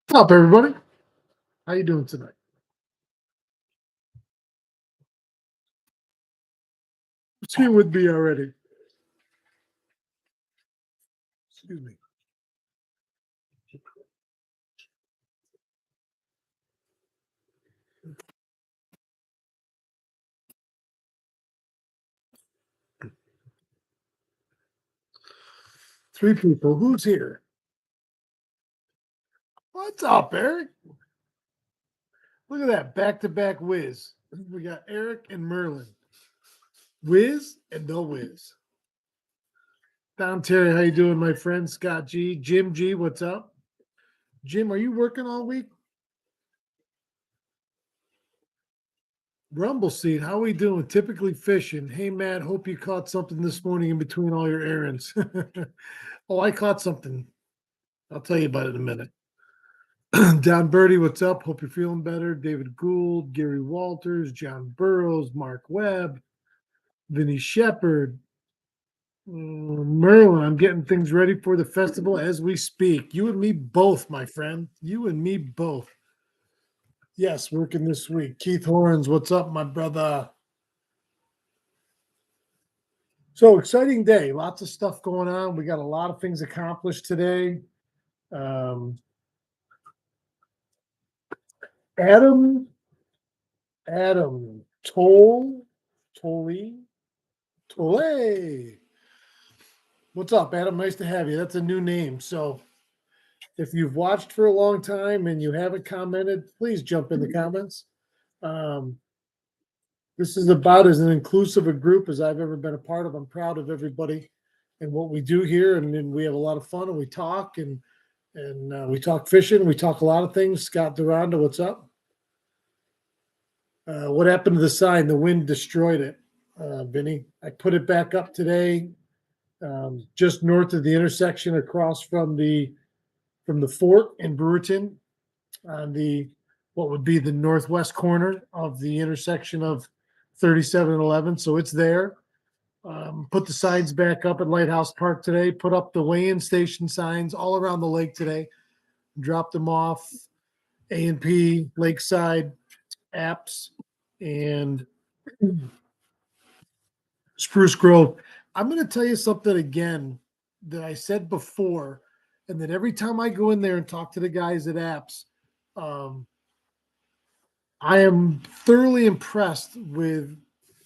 What's up, everybody? How you doing tonight? What's here with me already? Excuse me. Three people. Who's here? What's up, Eric? Look at that back-to-back whiz. We got Eric and Merlin. Whiz and no whiz. Don Terry, how you doing, my friend? Scott G. Jim G, what's up? Jim, are you working all week? Rumble Seed, how we doing? Typically fishing. Hey, Matt, hope you caught something this morning in between all your errands. Oh, I caught something. I'll tell you about it in a minute. Don Birdie, what's up? Hope you're feeling better. David Gould, Gary Walters, John Burrows, Mark Webb, Vinny Shepard, Merlin. I'm getting things ready for the festival as we speak. You and me both, my friend. You and me both. Yes, working this week. Keith Horns, what's up, my brother? So exciting day. Lots of stuff going on. We got a lot of things accomplished today. Um, Adam, Adam Tolley, Tolle. What's up, Adam? Nice to have you. That's a new name. So if you've watched for a long time and you haven't commented, please jump in the comments. Um, this is about as an inclusive a group as I've ever been a part of. I'm proud of everybody and what we do here, and then we have a lot of fun and we talk and we talk fishing. We talk a lot of things. Scott Duranda, what's up? What happened to the sign? The wind destroyed it, Vinny. I put it back up today, just north of the intersection, across from the fort in Brewerton, on the what would be the northwest corner of the intersection of 37 and 11. So it's there. Put the signs back up at Lighthouse Park today. Put up the weigh-in station signs all around the lake today. Dropped them off. A&P, Lakeside, Apps, and Spruce Grove. I'm going to tell you something again that I said before, and that every time I go in there and talk to the guys at Apps, um, I am thoroughly impressed with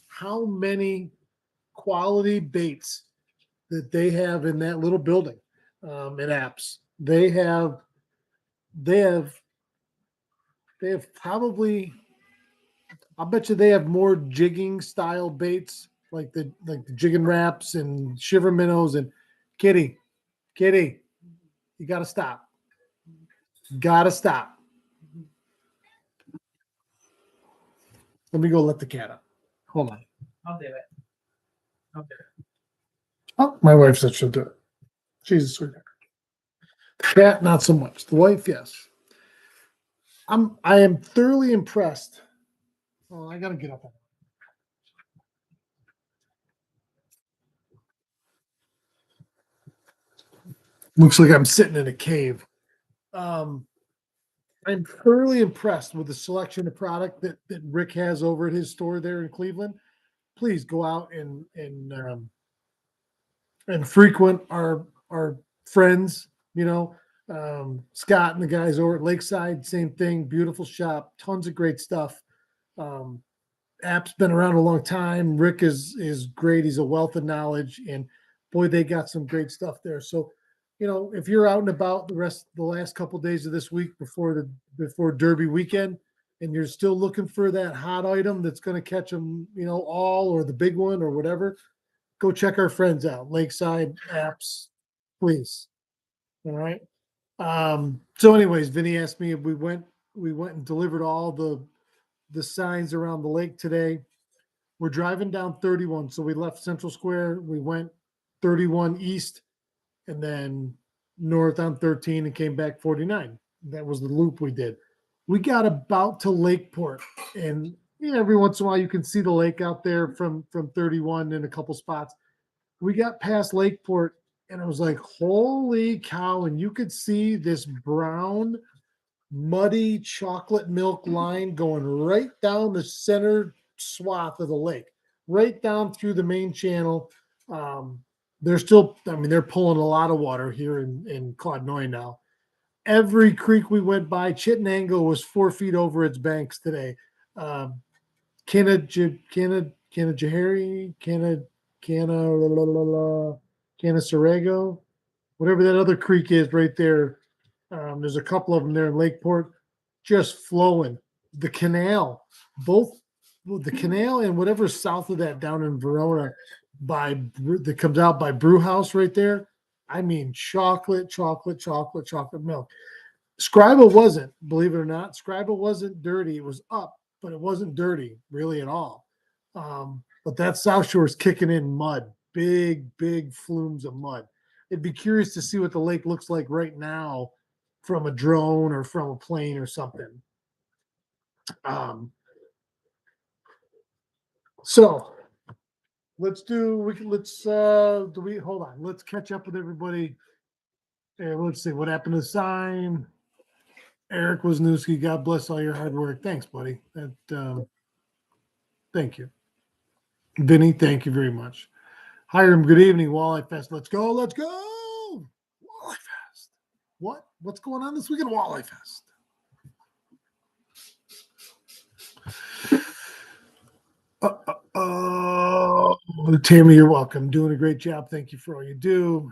how many quality baits that they have in that little building at Apps. They have, they have probably. I bet you they have more jigging style baits like the jigging wraps and shiver minnows and Kitty, you gotta stop. Gotta stop. Let me go let the cat out. Hold on. I'll do it. I'll do it. Oh, my wife said she'll do it. She's a sweetheart. The cat, not so much. The wife, yes. I am thoroughly impressed. Oh, I gotta get up. Looks like I'm sitting in a cave. Um, I'm thoroughly impressed with the selection of product that Rick has over at his store there in Cleveland. Please go out and frequent our friends. Scott and the guys over at Lakeside, same thing. Beautiful shop, tons of great stuff. Um, App's been around a long time. Rick is great. He's a wealth of knowledge, and boy, they got some great stuff there. So, if you're out and about the last couple of days of this week before Derby weekend, and you're still looking for that hot item that's going to catch them, all or the big one or whatever, go check our friends out. Lakeside Apps, please. All right. So, anyways, Vinny asked me if we went and delivered all the signs around the lake today. We're driving down 31. So we left Central Square. We went 31 east and then north on 13 and came back 49. That was the loop we did. We got about to Lakeport, and every once in a while you can see the lake out there from 31 in a couple spots. We got past Lakeport and it was like, holy cow. And you could see this brown muddy chocolate milk line going right down the center swath of the lake, right down through the main channel. They're still, I mean, they're pulling a lot of water here in Clodnoy now. Every creek we went by, Chittenango was 4 feet over its banks today. Um, Canajahari, Canasarego, whatever that other creek is right there. There's a couple of them there in Lakeport, just flowing. The canal, both the canal and whatever's south of that down in Verona, that comes out by Brew House right there. I mean, chocolate milk. Scriba wasn't, believe it or not, Scriba wasn't dirty. It was up, but it wasn't dirty really at all. But that South Shore is kicking in mud, big flumes of mud. It'd be curious to see what the lake looks like right now from a drone or from a plane or something. So let's hold on. Let's catch up with everybody. Let's see what happened to the sign. Eric Wisniewski, God bless all your hard work. Thanks, buddy. Thank you. Vinny, thank you very much. Hiram, good evening. Walleye Fest. Let's go. Walleye Fest. What's going on this weekend? Walleye Fest. Tammy, you're welcome. Doing a great job. Thank you for all you do.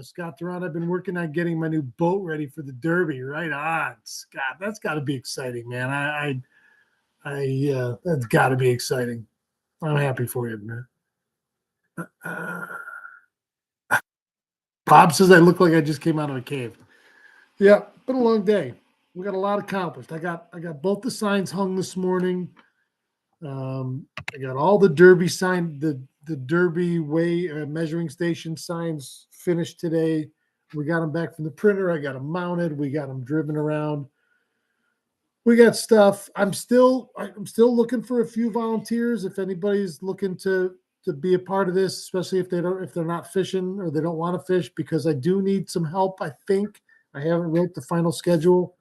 Scott Duran, I've been working on getting my new boat ready for the Derby. Right on, Scott. That's got to be exciting, man. That's got to be exciting. I'm happy for you, man. Bob says I look like I just came out of a cave. Yeah, been a long day. We got a lot accomplished. I got both the signs hung this morning. I got all the Derby sign, the Derby way measuring station signs finished today. We got them back from the printer. I got them mounted. We got them driven around. We got stuff. I'm still looking for a few volunteers. If anybody's looking to be a part of this, especially if they're not fishing or they don't want to fish, because I do need some help. I think I haven't wrote the final schedule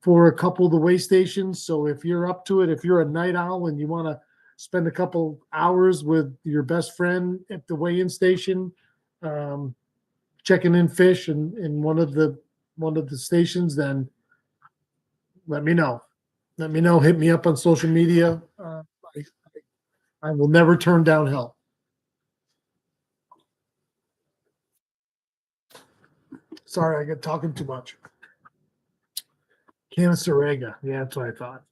for a couple of the way stations. So if you're up to it, if you're a night owl and you want to spend a couple hours with your best friend at the weigh-in station, checking in fish in one of the stations, then let me know. Hit me up on social media. I will never turn down help. Sorry, I got talking too much. Canasarega. Yeah, that's what I thought.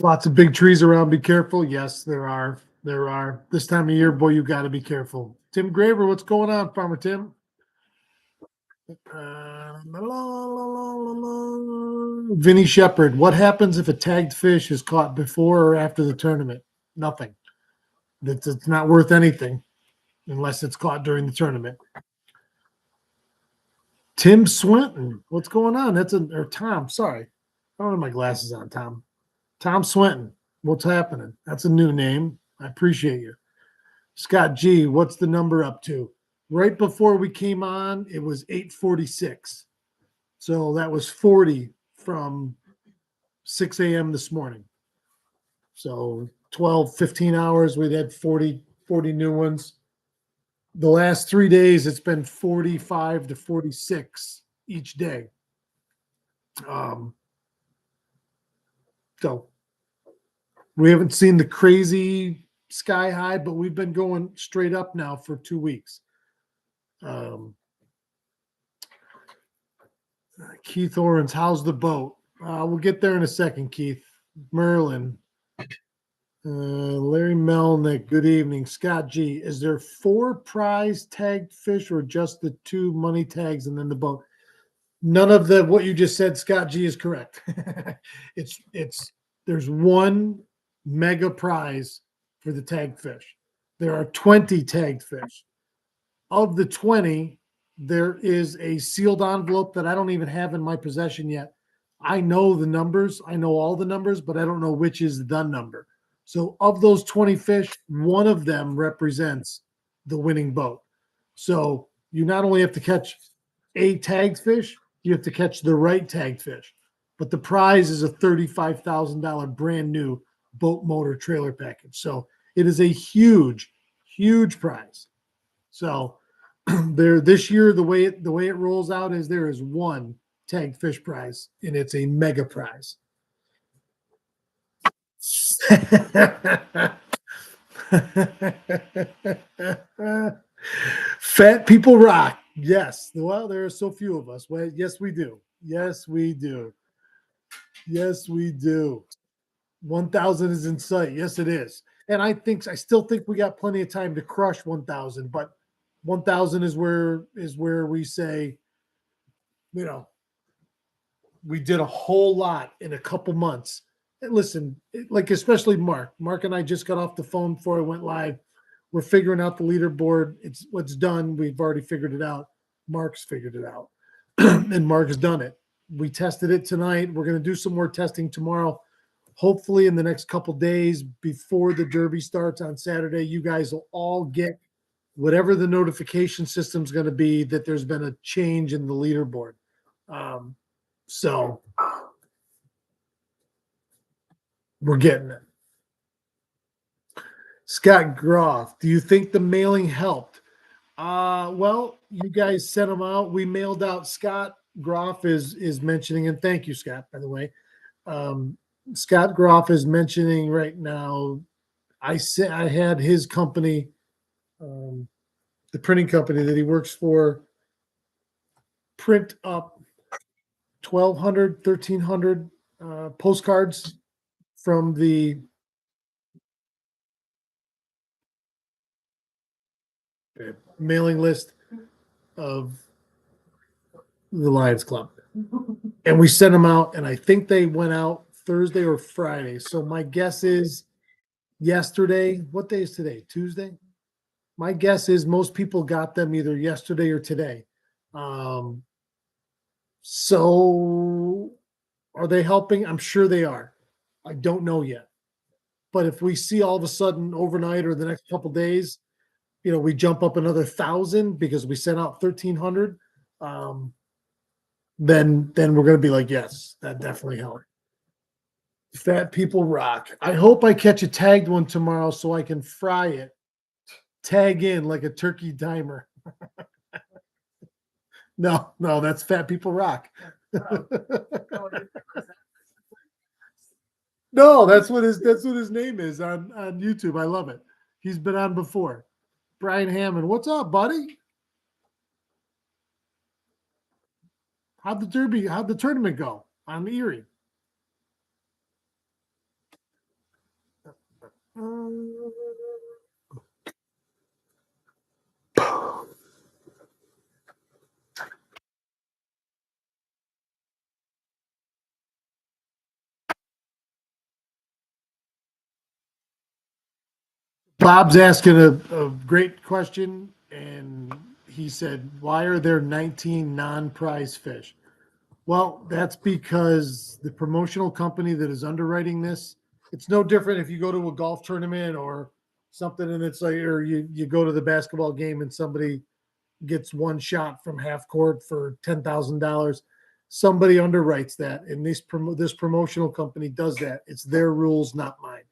Lots of big trees around. Be careful. Yes, there are. This time of year, boy, you got to be careful. Tim Graver, what's going on, Farmer Tim? Vinny Shepard, what happens if a tagged fish is caught before or after the tournament? Nothing. It's not worth anything unless it's caught during the tournament. Tim Swinton, what's going on? Or Tom, sorry. I don't have my glasses on, Tom. Tom Swinton, what's happening? That's a new name. I appreciate you. Scott G, what's the number up to? Right before we came on, it was 8:46. So that was 40 from 6 a.m. this morning. So 12, 15 hours, we'd had 40 new ones. The last 3 days, it's been 45 to 46 each day. So we haven't seen the crazy sky high, but we've been going straight up now for 2 weeks. Keith Orens, how's the boat? We'll get there in a second, Keith. Merlin. Larry Melnick, good evening. Scott G, is there 4 prize tagged fish or just the 2 money tags and then the boat? None of what you just said, Scott G, is correct. There's 1 mega prize for the tagged fish. There are 20 tagged fish. Of the 20, there is a sealed envelope that I don't even have in my possession yet. I know the numbers. I know all the numbers, but I don't know which is the number. So of those 20 fish, 1 of them represents the winning boat. So you not only have to catch a tagged fish, you have to catch the right tagged fish. But the prize is a $35,000 brand new boat motor trailer package. So it is a huge, huge prize. So there this year, the way it rolls out is there is one tagged fish prize, and it's a mega prize. Fat people rock. Yes. Well, there are so few of us. Well, yes, we do. Yes, we do. Yes, we do. 1,000 is in sight. Yes, it is. And I still think we got plenty of time to crush 1,000, but 1,000 is where we say, you know, we did a whole lot in a couple months. And listen, like especially Mark. Mark and I just got off the phone before I went live. We're figuring out the leaderboard. It's what's done. We've already figured it out. Mark's figured it out, and Mark's done it. We tested it tonight. We're going to do some more testing tomorrow. Hopefully, in the next couple days before the Derby starts on Saturday, you guys will all get whatever the notification system is going to be that there's been a change in the leaderboard. So we're getting it. Scott Groff, do you think the mailing helped? Well, you guys sent them out. We mailed out. Scott Groff is mentioning, and thank you, Scott, by the way. Scott Groff is mentioning right now. I had his company, the printing company that he works for, print up 1,200, 1,300 postcards from the mailing list of the Lions Club. And we sent them out, and I think they went out Thursday or Friday. So my guess is yesterday. What day is today? Tuesday? My guess is most people got them either yesterday or today. So are they helping? I'm sure they are. I don't know yet. But if we see all of a sudden overnight or the next couple of days, we jump up another 1,000 because we sent out 1,300, then we're going to be like, yes, that definitely helped. Fat people rock. I hope I catch a tagged one tomorrow so I can fry it, tag in like a turkey timer. No, that's fat people rock. No, that's what his name is on YouTube. I love it. He's been on before. Brian Hammond, what's up, buddy? How'd the tournament go on Erie? Bob's asking a great question, and he said, why are there 19 non-prize fish? Well, that's because the promotional company that is underwriting this, it's no different if you go to a golf tournament or something and it's like, or you go to the basketball game and somebody gets one shot from half court for $10,000. Somebody underwrites that, and this promotional company does that. It's their rules, not mine.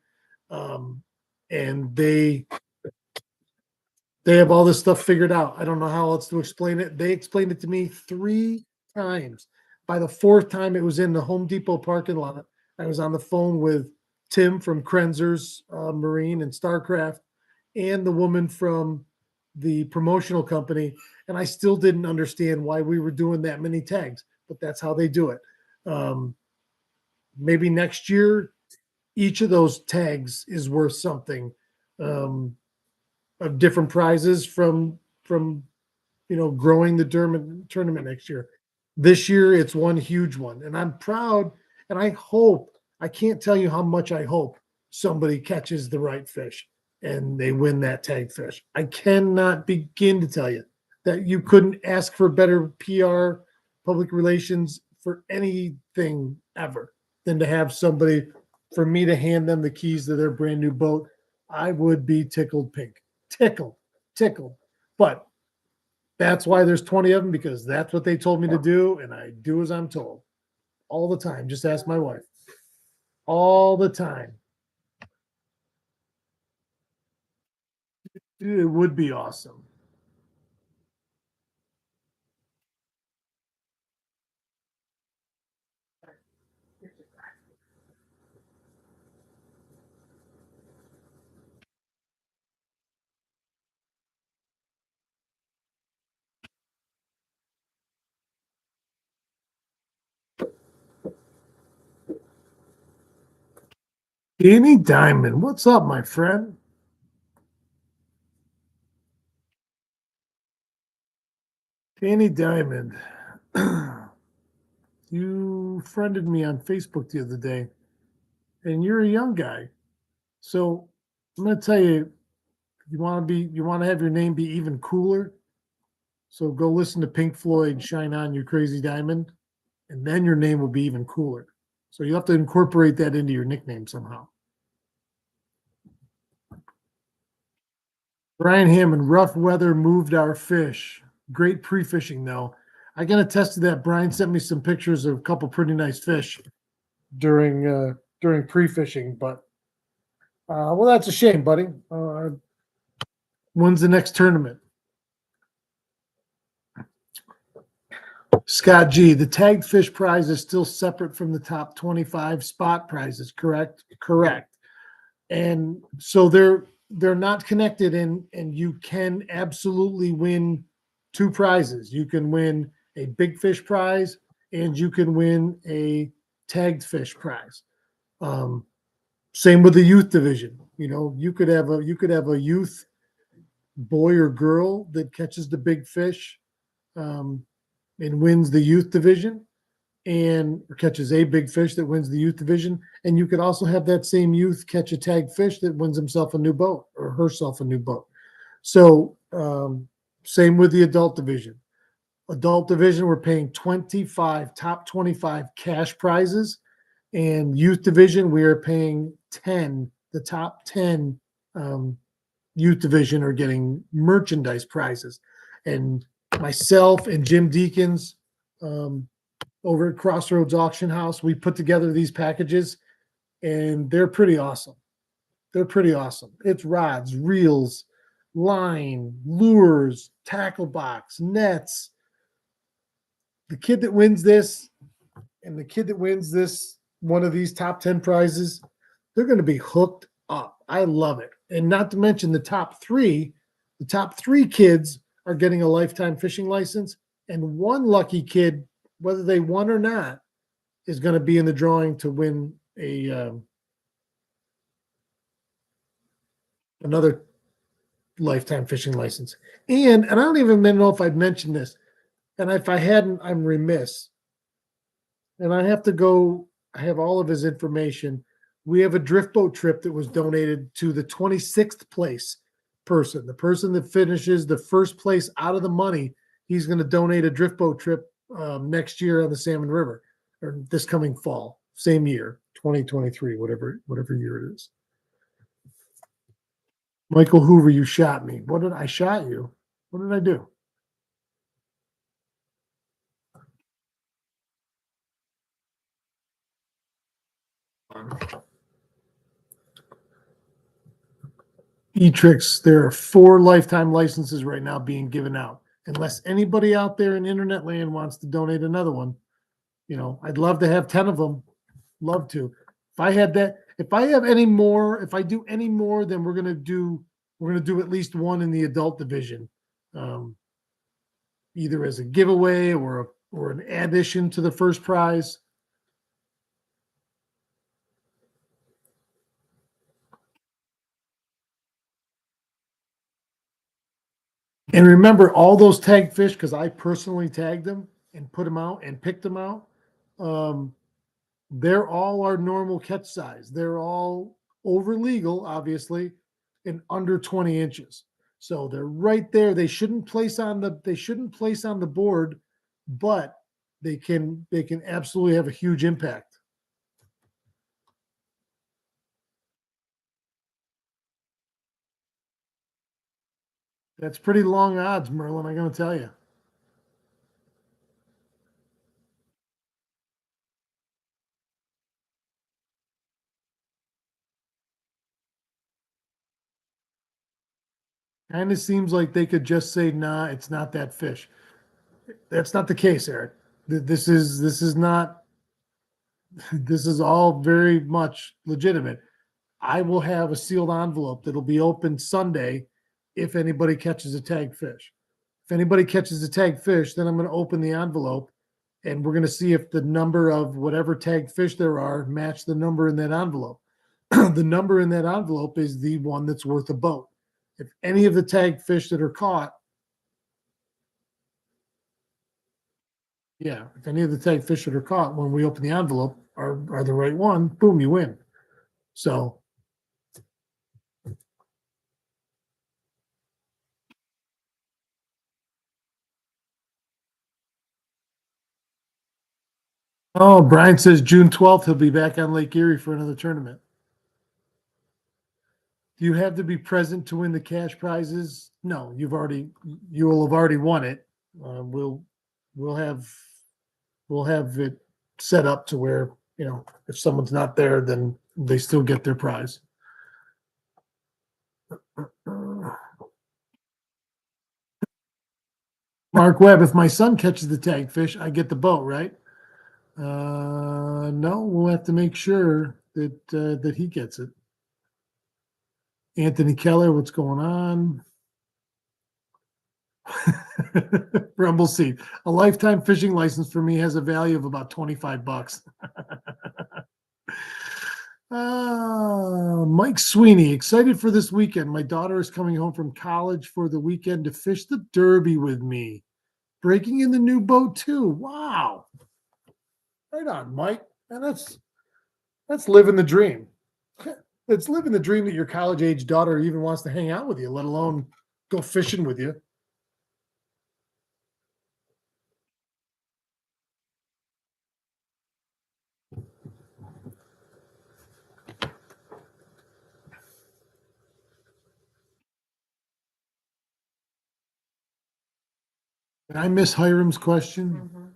And they have all this stuff figured out. I don't know how else to explain it. They explained it to me 3 times. By the 4th time, it was in the Home Depot parking lot. I was on the phone with Tim from Krenzer's Marine and Starcraft and the woman from the promotional company, and I still didn't understand why we were doing that many tags, but that's how they do it. Maybe next year, each of those tags is worth something of different prizes from growing the tournament next year. This year, it's one huge one, and I'm proud, and I can't tell you how much I hope somebody catches the right fish and they win that tag fish. I cannot begin to tell you that you couldn't ask for better PR, public relations for anything ever than to have somebody, for me to hand them the keys to their brand new boat. I would be tickled pink, tickled. But That's why there's 20 of them, because that's what they told me to do, and I do as I'm told all the time. Just ask my wife. All the time. It would be awesome. Danny Diamond, what's up, my friend? Danny Diamond, you friended me on Facebook the other day, and you're a young guy. So I'm going to tell you, you want to have your name be even cooler. So go listen to Pink Floyd, "Shine On, You Crazy Diamond," and then your name will be even cooler. So you have to incorporate that into your nickname somehow. Brian Hammond, rough weather moved our fish. Great pre-fishing though. I can attest to that. Brian sent me some pictures of a couple pretty nice fish during pre-fishing, but well, that's a shame, buddy. When's the next tournament? Scott G, the tagged fish prize is still separate from the top 25 spot prizes, correct? Correct. And so they're not connected, and you can absolutely win two prizes. You can win a big fish prize, and you can win a tagged fish prize. Um, Same with the youth division. You know, you could have a youth boy or girl that catches the big fish, and wins the youth division, and or catches a big fish that wins the youth division. And you could also have that same youth catch a tagged fish that wins himself a new boat or herself a new boat. So same with the adult division. Adult division, we're paying 25 top 25 cash prizes, and youth division we are paying 10. The top 10 youth division are getting merchandise prizes. And myself and Jim Deacons over at Crossroads Auction House, we put together these packages, and they're pretty awesome. They're pretty awesome. It's rods, reels, line, lures, tackle box, nets. The kid that wins this and the kid that wins this, one of these top 10 prizes, they're going to be hooked up. I love it. And not to mention the top three kids are getting a lifetime fishing license, and one lucky kid, whether they won or not, is going to be in the drawing to win another lifetime fishing license. And I don't even know if I'd mentioned this, and if I hadn't, I'm remiss. And I have to go. I have all of his information. We have a drift boat trip that was donated to the 26th place person. The person that finishes the first place out of the money, he's going to donate a drift boat trip next year on the Salmon River, or this coming fall, same year, 2023, whatever year it is. Michael Hoover, you shot me. What did I shot you? What did I do? E-Tricks, there are 4 lifetime licenses right now being given out. Unless anybody out there in internet land wants to donate another one, you know, I'd love to have 10 of them. Love to. If I had that, if I have any more, if I do any more, then we're gonna do at least one in the adult division, um, either as a giveaway or an addition to the first prize. And remember, all those tagged fish, because I personally tagged them and put them out and picked them out. Um, they're all our normal catch size. They're all over legal, obviously, and under 20 inches. So they're right there. They shouldn't place on the board, but they can absolutely have a huge impact. That's pretty long odds, Merlin, I'm going to tell you. Kind of seems like they could just say, nah, it's not that fish. That's not the case, Eric. This is not, this is all very much legitimate. I will have a sealed envelope that'll be open Sunday if anybody catches a tagged fish. If anybody catches a tagged fish, then I'm going to open the envelope and we're going to see if the number of whatever tagged fish there are match the number in that envelope. The number in that envelope is the one that's worth a boat. If any of the tagged fish that are caught, yeah, if any of the tagged fish that are caught when we open the envelope are the right one, boom, you win. So oh, Brian says June 12th he'll be back on Lake Erie for another tournament. Do you have to be present to win the cash prizes? No, you will have already won it. We'll we'll have we'll have it set up to where, if someone's not there, then they still get their prize. Mark Webb, if my son catches the tag fish, I get the boat, right? No, we'll have to make sure that he gets it. Anthony Keller, what's going on? Rumble Seed. A lifetime fishing license for me has a value of about $25. Mike Sweeney, excited for this weekend. My daughter is coming home from college for the weekend to fish the Derby with me. Breaking in the new boat too. Wow. Right on, Mike. And that's living the dream. It's living the dream that your college age daughter even wants to hang out with you, let alone go fishing with you. Did I miss Hiram's question? Mhm.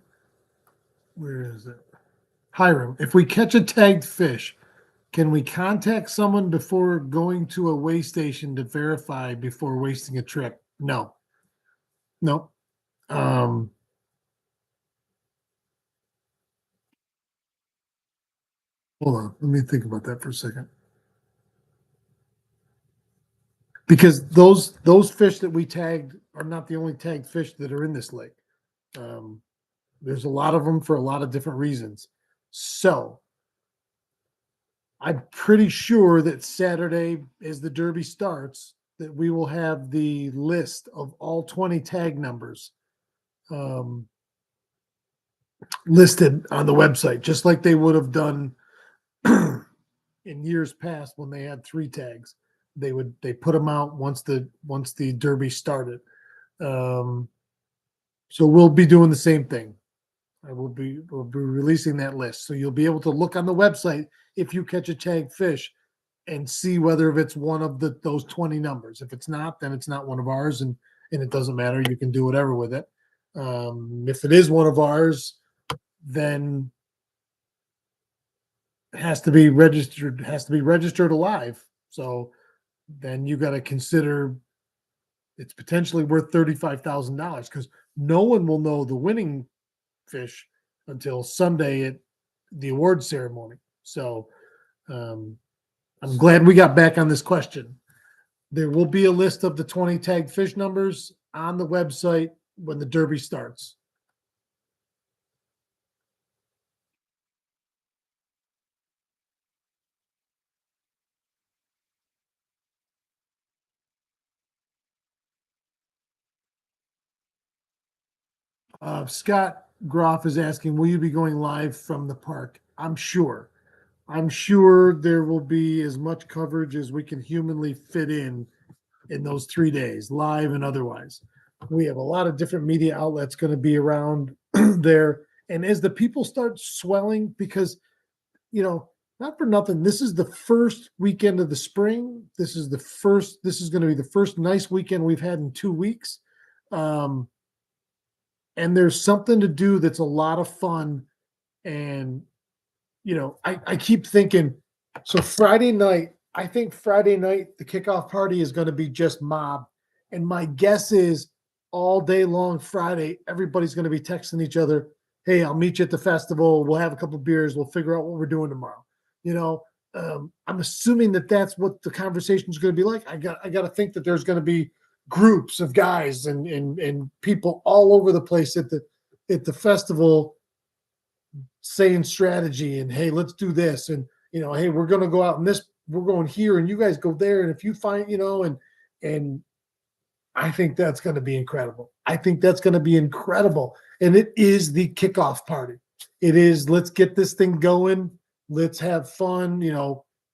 Where is it? Hiram, if we catch a tagged fish, can we contact someone before going to a weigh station to verify before wasting a trip? No. No. Um, Hold on. Let me think about that for a second. Because those fish that we tagged are not the only tagged fish that are in this lake. Um, there's a lot of them for a lot of different reasons. So I'm pretty sure that Saturday, as the Derby starts, that we will have the list of all 20 tag numbers listed on the website, just like they would have done in years past when they had 3 tags. They put them out once the Derby started. So we'll be doing the same thing. We'll be releasing that list, so you'll be able to look on the website if you catch a tagged fish and see whether if it's one of those 20 numbers. If it's not, then it's not one of ours, and it doesn't matter. You can do whatever with it. If it is one of ours, then it has to be registered. Has to be registered alive. So then you got to consider it's potentially worth $35,000 because no one will know the winning fish until Sunday at the award ceremony. So I'm glad we got back on this question. There will be a list of the 20 tagged fish numbers on the website when the Derby starts. Scott Groff is asking, will you be going live from the park? I'm sure. I'm sure there will be as much coverage as we can humanly fit in those 3 days, live and otherwise. We have a lot of different media outlets going to be around there. And as the people start swelling, because, not for nothing. This is the first weekend of the spring. This is going to be the first nice weekend we've had in 2 weeks. And there's something to do that's a lot of fun. And, I keep thinking, so Friday night, I think Friday night, the kickoff party is going to be just mob. And my guess is all day long Friday, everybody's going to be texting each other, hey, I'll meet you at the festival. We'll have a couple beers. We'll figure out what we're doing tomorrow. I'm assuming that that's what the conversation is going to be like. I got to think that there's going to be groups of guys and people all over the place at the festival saying strategy and, hey, let's do this. And, hey, we're going to go out and we're going here and you guys go there. And if you find, and I think that's going to be incredible. And it is the kickoff party. It is, let's get this thing going. Let's have fun.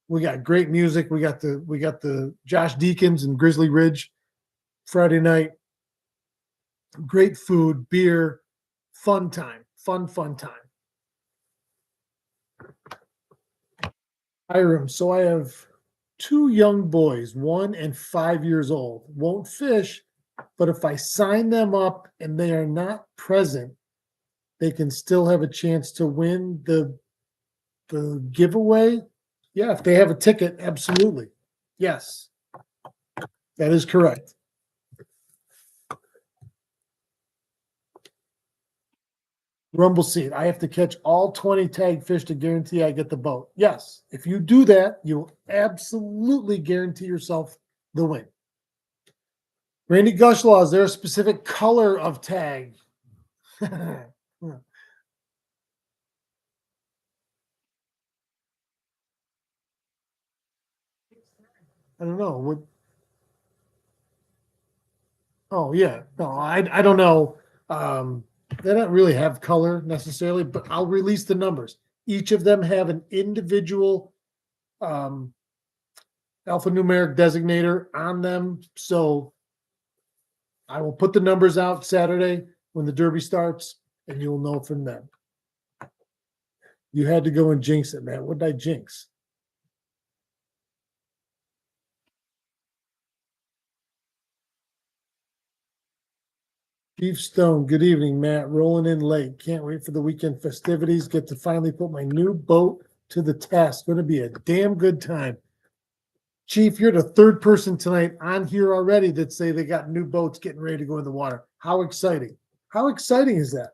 We got great music. We got the Josh Deakins and Grizzly Ridge Friday night. Great food, beer, fun time, fun time. Hiram. So I have 2 young boys, 1 and 5 years old. Won't fish, but if I sign them up and they are not present, they can still have a chance to win the giveaway. Yeah, if they have a ticket, absolutely. Yes, that is correct. Rumble seed. I have to catch all 20 tag fish to guarantee I get the boat. Yes, if you do that, you'll absolutely guarantee yourself the win. Randy Gushlaw, is there a specific color of tag? I don't know. Oh yeah, no, I don't know. They don't really have color necessarily, but I'll release the numbers. Each of them have an individual alphanumeric designator on them. So I will put the numbers out Saturday when the Derby starts, and you'll know from them. You had to go and jinx it, man. What did I jinx? Chief Stone, good evening, Matt. Rolling in late. Can't wait for the weekend festivities. Get to finally put my new boat to the test. Going to be a damn good time. Chief, you're the 3rd person tonight on here already that say they got new boats getting ready to go in the water. How exciting. How exciting is that?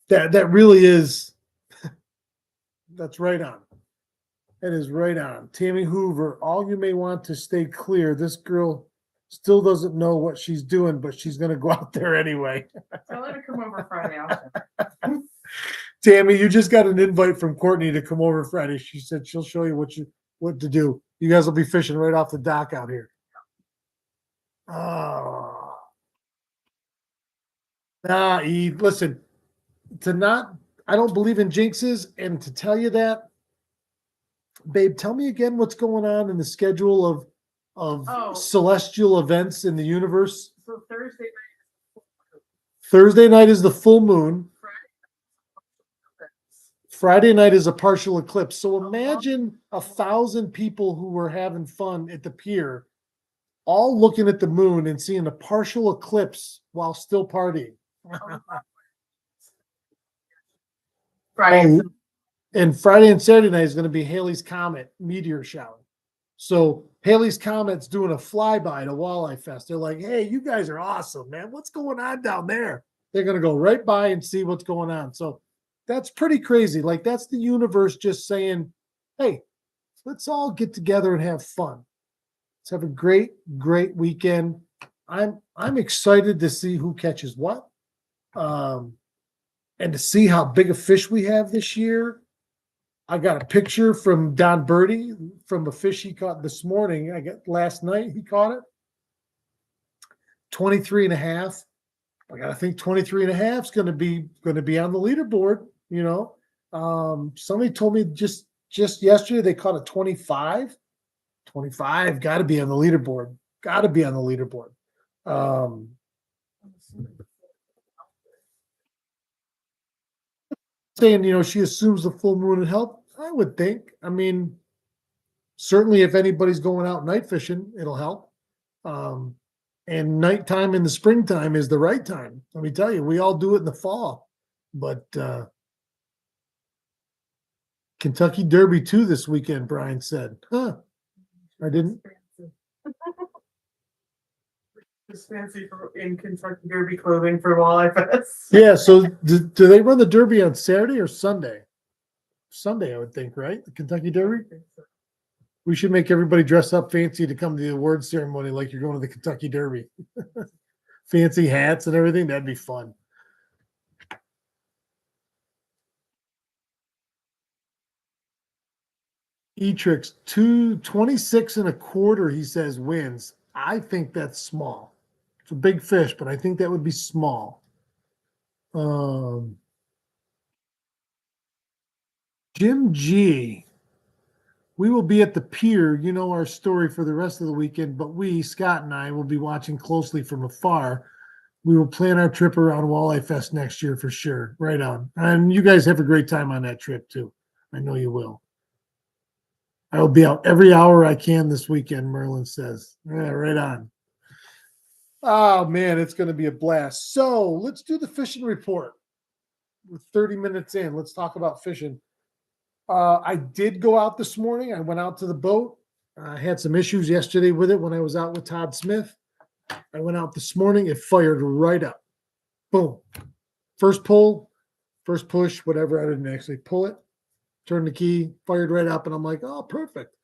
That really is, that's right on. That is right on. Tammy Hoover, all you may want to stay clear. This girl still doesn't know what she's doing, but she's going to go out there anyway. So let her come over Friday also. Tammy, you just got an invite from Courtney to come over Friday. She said she'll show you what to do. You guys will be fishing right off the dock out here. Oh. Eve, listen, I don't believe in jinxes, and to tell you that, babe, tell me again what's going on in the schedule of celestial events in the universe. So Thursday night is the full moon. Friday night is a partial eclipse. So imagine 1,000 people who were having fun at the pier, all looking at the moon and seeing a partial eclipse while still partying. Friday. And Friday and Saturday night is going to be Halley's Comet meteor shower. So Halley's Comet's doing a flyby to Walleye Fest. They're like, hey, you guys are awesome, man. What's going on down there? They're going to go right by and see what's going on. So that's pretty crazy. Like, that's the universe just saying, hey, let's all get together and have fun. Let's have a great, great weekend. I'm excited to see who catches what. And to see how big a fish we have this year. I got a picture from Don Birdie from a fish he caught this morning. I got last night. He caught it 23 and a half. I got to think 23 and a half is going to be on the leaderboard. Somebody told me just yesterday they caught a 25. 25 got to be on the leaderboard. Got to be on the leaderboard. saying, she assumes the full moon would help. I would think. I mean, certainly if anybody's going out night fishing, it'll help. Um, and nighttime in the springtime is the right time. Let me tell you, we all do it in the fall, but Kentucky Derby too this weekend, Brian said. Huh. I didn't. Just fancy in Kentucky Derby clothing for Walleye Fest. Yeah. So do they run the Derby on Saturday or Sunday? Sunday, I would think, right? The Kentucky Derby. We should make everybody dress up fancy to come to the award ceremony like you're going to the Kentucky Derby. Fancy hats and everything. That'd be fun. Etrix 226 and a quarter, he says, wins. I think that's small. It's a big fish, but I think that would be small. Jim G. We will be at the pier. You know our story for the rest of the weekend, but we, Scott and I, will be watching closely from afar. We will plan our trip around Walleye Fest next year for sure. Right on. And you guys have a great time on that trip too. I know you will. I will be out every hour I can this weekend, Merlin says. Yeah, right on. Oh, man, it's going to be a blast. So let's do the fishing report. We're 30 minutes in. Let's talk about fishing. I did go out this morning. I went out to the boat. I had some issues yesterday with it when I was out with Todd Smith. I went out this morning. It fired right up. Boom. First pull, first push, whatever. I didn't actually pull it. Turned the key, fired right up, and I'm like, oh, perfect.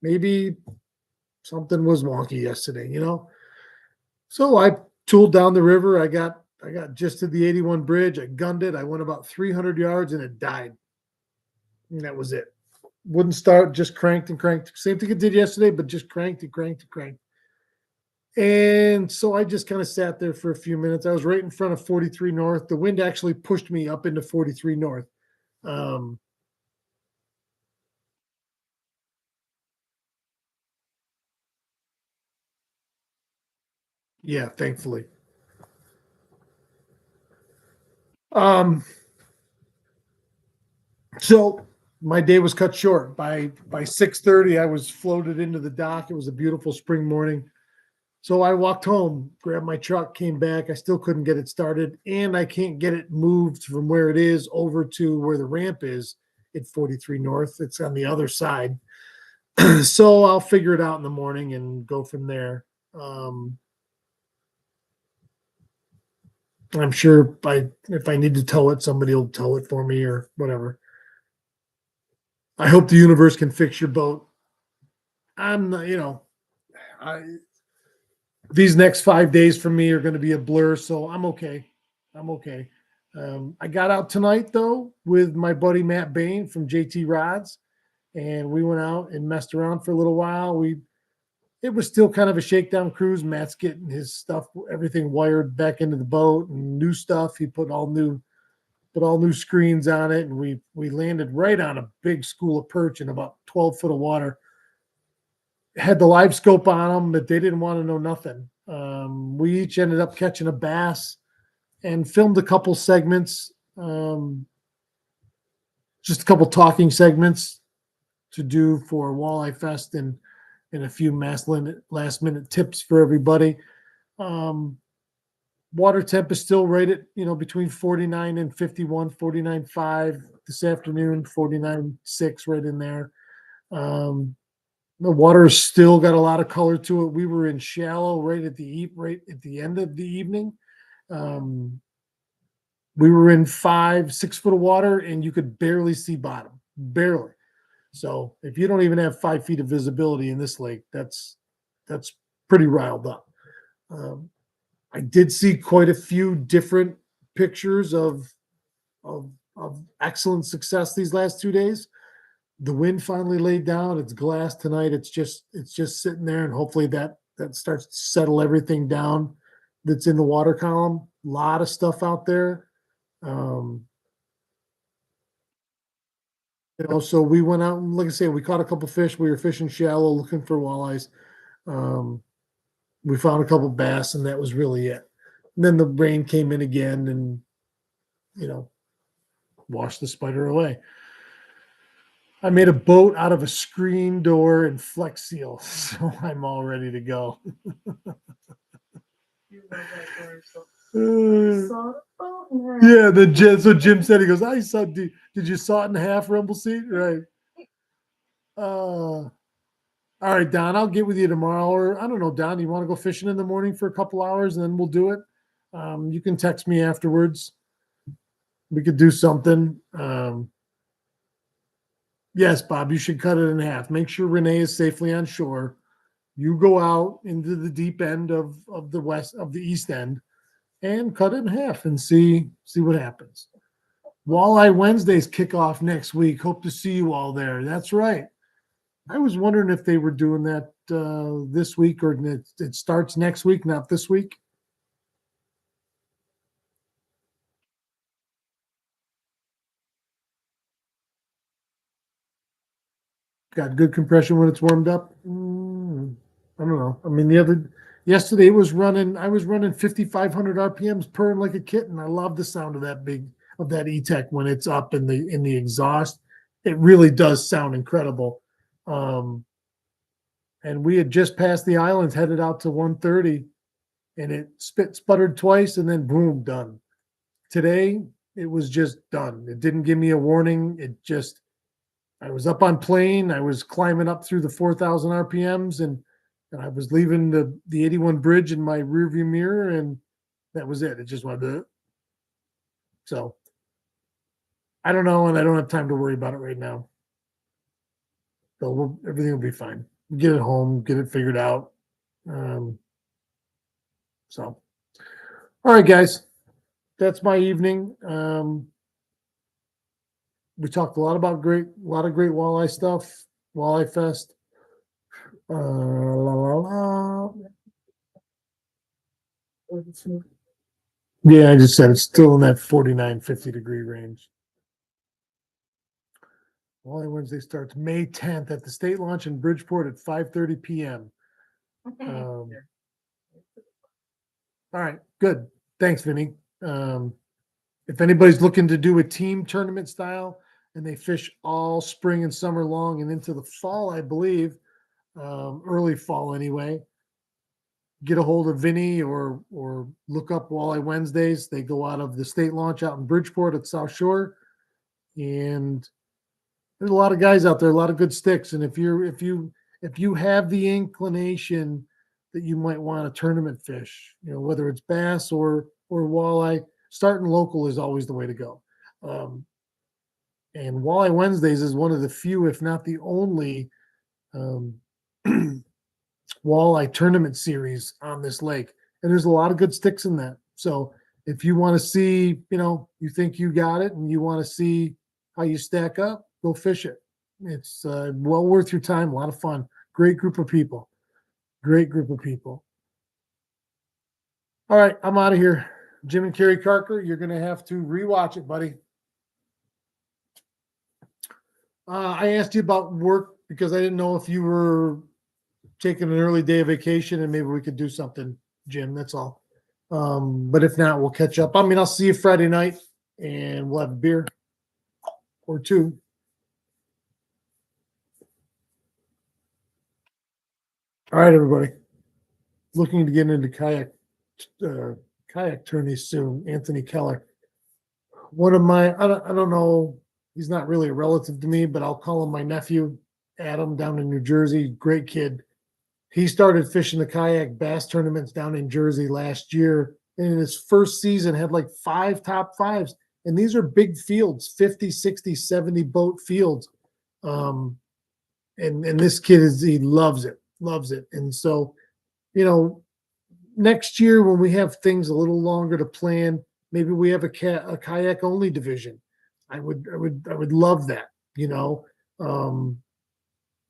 Maybe something was wonky yesterday, So I tooled down the river. I got just to the 81 bridge. I gunned it. I went about 300 yards and it died. And that was it. Wouldn't start, just cranked and cranked. Same thing it did yesterday, but just cranked and cranked and cranked. And so I just kind of sat there for a few minutes. I was right in front of 43 North. The wind actually pushed me up into 43 North. Yeah, thankfully. So my day was cut short. By 6:30, I was floated into the dock. It was a beautiful spring morning. So I walked home, grabbed my truck, came back. I still couldn't get it started, and I can't get it moved from where it is over to where the ramp is at 43 North. It's on the other side. So I'll figure it out in the morning and go from there. I'm sure if I need to tow it, somebody will tow it for me or whatever. I hope the universe can fix your boat. I'm not, these next 5 days for me are going to be a blur, so I'm okay. I'm okay. I got out tonight though with my buddy Matt Bain from JT Rods, and we went out and messed around for a little while. It was still kind of a shakedown cruise. Matt's getting his stuff, everything wired back into the boat and new stuff. He put all new screens on it, and we landed right on a big school of perch in about 12 foot of water. Had the live scope on them, but they didn't want to know nothing. We each ended up catching a bass and filmed a couple segments, just a couple talking segments to do for Walleye Fest and a few last minute tips for everybody. Water temp is still right at, between 49 and 51, 49.5 this afternoon, 49.6 right in there. The water's still got a lot of color to it. We were in shallow right at the end of the evening. We were in 5-6 foot of water and you could barely see bottom, barely. So if you don't even have 5 feet of visibility in this lake, that's pretty riled up. I did see quite a few different pictures of excellent success these last 2 days. The wind finally laid down. It's glass tonight. It's just sitting there, and hopefully that starts to settle everything down that's in the water column. A lot of stuff out there. So we went out and, like I say, we caught a couple fish. We were fishing shallow, looking for walleyes. We found a couple bass, and that was really it. And then the rain came in again, and wash the spider away. I made a boat out of a screen door and Flex Seal, so I'm all ready to go. You love that commercial. Uh, Saw the phone. yeah, then so Jim said, he goes, I saw, did you saw it in half, Rumble Seat? Right. All right, Don, I'll get with you tomorrow. Or I don't know, Don, you want to go fishing in the morning for a couple hours and then we'll do it? You can text me afterwards. We could do something. Yes, Bob, you should cut it in half. Make sure Renee is safely on shore. You go out into the deep end of the east end and cut it in half and see what happens. Walleye Wednesdays kick off next week. Hope to see you all there. That's right. I was wondering if they were doing that this week or it starts next week, not this week. Got good compression when it's warmed up. I don't know. I mean, yesterday I was running 5,500 RPMs purring like a kitten. I love the sound of that E-Tech when it's up in the exhaust. It really does sound incredible. And we had just passed the islands, headed out to 130, and it sputtered twice, and then boom, done. Today it was just done. It didn't give me a warning. I was up on plane. I was climbing up through the 4,000 RPMs, and I was leaving the 81 bridge in my rearview mirror, and that was it. It just went to. So I don't know, and I don't have time to worry about it right now. So everything will be fine. Get it home, get it figured out. So, all right, guys, that's my evening. We talked a lot of great walleye stuff, Walleye Fest. La, la, la. Yeah, I just said it's still in that 49, 50 degree range. Walleye Wednesday starts May 10th at the state launch in Bridgeport at 5:30 p.m. All right, good. Thanks, Vinny. If anybody's looking to do a team tournament style and they fish all spring and summer long and into the fall, I believe, early fall anyway, get a hold of Vinny or look up Walleye Wednesdays. They go out of the state launch out in Bridgeport at South Shore, and there's a lot of guys out there, a lot of good sticks. And if you have the inclination that you might want a tournament fish, whether it's bass or walleye, starting local is always the way to go. And Walleye Wednesdays is one of the few, if not the only, walleye tournament series on this lake. And there's a lot of good sticks in that. So if you want to see, you think you got it and you want to see how you stack up, go fish it. It's well worth your time. A lot of fun. Great group of people. All right, I'm out of here. Jim and Kerry Carker, you're going to have to rewatch it, buddy. I asked you about work because I didn't know if you were taking an early day of vacation and maybe we could do something, Jim. That's all. But if not, we'll catch up. I mean, I'll see you Friday night and we'll have a beer or two. All right, everybody. Looking to get into kayak tourneys soon. Anthony Keller. One of my, I don't know, he's not really a relative to me, but I'll call him my nephew, Adam, down in New Jersey. Great kid. He started fishing the kayak bass tournaments down in Jersey last year. And in his first season had like 5 top 5s. And these are big fields, 50, 60, 70 boat fields. And this kid he loves it. And so, next year when we have things a little longer to plan, maybe we have a kayak only division. I would love that,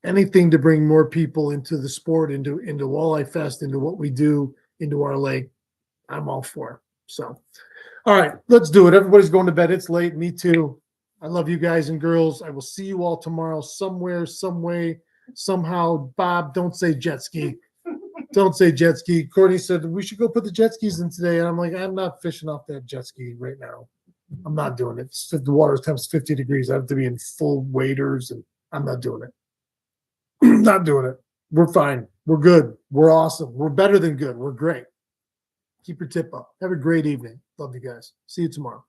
anything to bring more people into the sport, into Walleye Fest, into what we do, into our lake. I'm all for. So, all right, let's do it. Everybody's going to bed. It's late. Me too. I love you guys and girls. I will see you all tomorrow somewhere, some way, somehow. Bob, don't say jet ski. Don't say jet ski. Courtney said we should go put the jet skis in today. And I'm like, I'm not fishing off that jet ski right now. I'm not doing it. The water temp's 50 degrees. I have to be in full waders, and I'm not doing it. Not doing it. We're fine. We're good. We're awesome. We're better than good. We're great. Keep your tip up. Have a great evening. Love you guys. See you tomorrow.